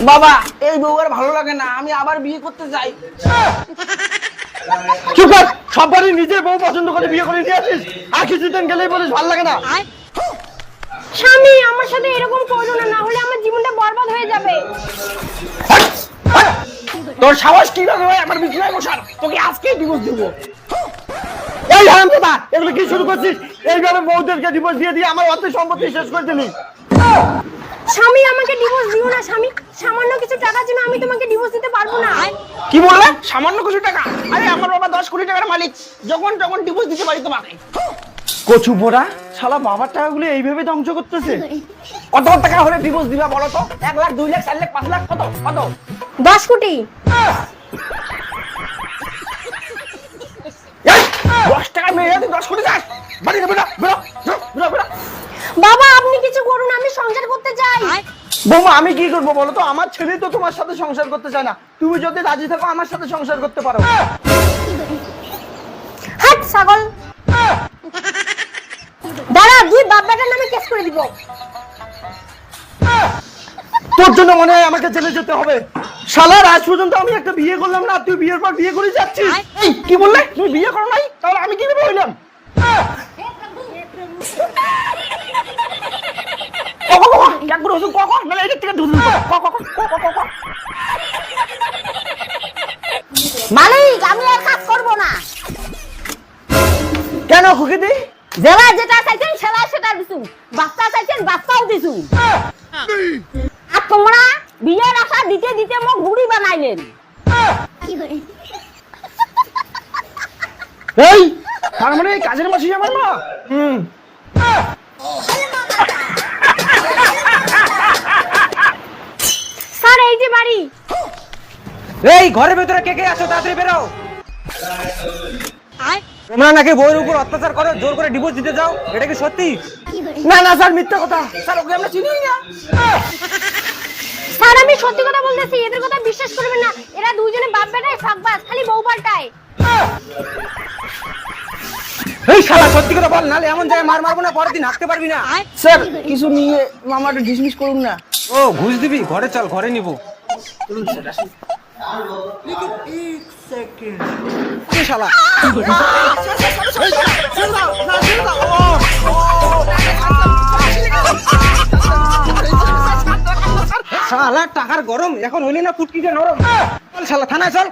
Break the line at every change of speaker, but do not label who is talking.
বাবা এই বউ আর ভালো লাগে না, আমি আবার বিয়ে করতে চাই।
চুপ কর, সবারই নিজের বউ পছন্দ করে বিয়ে করে নিয়ে আসিস, আর কিছুদিন গেলেই বলিস ভালো লাগে না।
স্বামী আমার সাথে এরকম করো না, না হলে আমার জীবনটা বরবাদ হয়ে যাবে।
তোর সাহস কিভাবে হয় আমার বিছানায় বসার? তোকে আজকেই ডিভোর্স দেব।
এই হারামজাদা, এগুলো কি শুরু করছিস? এইভাবে বউদেরকে ডিভোর্স দিয়ে দিয়ে আমার অর্থ সম্পত্তি শেষ করে দিলি।
স্বামী আমাকে ডিভোর্স দিও না স্বামী, সামান্য কিছু টাকার জন্য আমি তোমাকে ডিভোর্স দিতে পারবো না।
কি বললে? সামান্য কিছু টাকা? আরে আমার বাবা 10 কোটি টাকার মালিক, যখন তখন ডিভোর্স দিতে পারি তোমাকে।
কচু পোড়া শালা বাবার টাকাগুলো এইভাবে ধ্বংস করতেছে।
কত টাকা হলে ডিভোর্স দিবা বলো তো? 1 লাখ, 2 লাখ, 4 লাখ, 5 লাখ, কত কত?
10 কোটি।
10 টাকা মেয়ে 10 কোটি চাস? বাড়ি যাবে না, বেরো বেরো বেরো।
বাবা আপনি কিছু করুন, আমি সংসার করতে চাই।
বৌমা আমি কি করবো বলো তো? আমার ছেলে তো তোমার সাথে সংসার করতে চায় না, তুমি যদি রাজি থাকো আমার সাথে সংসার করতে পারো।
হাট ছাগল। দাঁড়া, দুই বাপ বেটার নামে কেস করে দিব।
তোর জন্য মনে হয় আমাকে জেলে যেতে হবে। শালা আজ পর্যন্ত আমি একটা বিয়ে করলাম না, তুই বিয়ের পর বিয়ে করে যাচ্ছিস।
এই কি বললে? তুমি বিয়ে করো নাই? তাহলে আমি কিভাবে হইলাম?
মালিক আমি আর কাজ করব না।
কেন খুকিদি?
জেলা যেটা চাইছেন সেলা সেটা দিছু, বাচ্চা চাইছেন বাচ্চাও দিছু। আর তোমরা বিয়ের আশা দিতে দিতে মোক বুড়ি বানাইলেন।
এই তার মানে এই কাজের মাসি আমার মা?
স্যার এই যে বাড়ি।
এই ঘরের ভেতরে কে কে আছো? তাড়াতাড়ি বেরো। তোমরা নাকি বউয়ের উপর অত্যাচার করো, জোর করে ডিভোর্স দিতে যাও, এটা কি সত্যি?
না না স্যার, মিথ্যা কথা।
স্যার ওকে আমরা চিনি না।
স্যার আমি সত্যি কথা বলতেছি, এদের কথা বিশ্বাস করবেন না। এরা দুইজনে বাপ বেটাই ফাঁকবাজ, খালি বউ পাল্টায়।
এই শালা সত্যি কথা বল, নালে এমন জায়গায় মার মারবো না, পরের দিন হাঁটতে পারবি না।
স্যার কিছু নিয়ে মামাটা ডিসমিস করুন না।
ও ঘুষ দিবি? ঘরে চল, ঘরে নিবো। কি শালা? শালা টাকার গরম এখন হইলি না, ফুটকিকে নরম। চল শালা থানায় চল।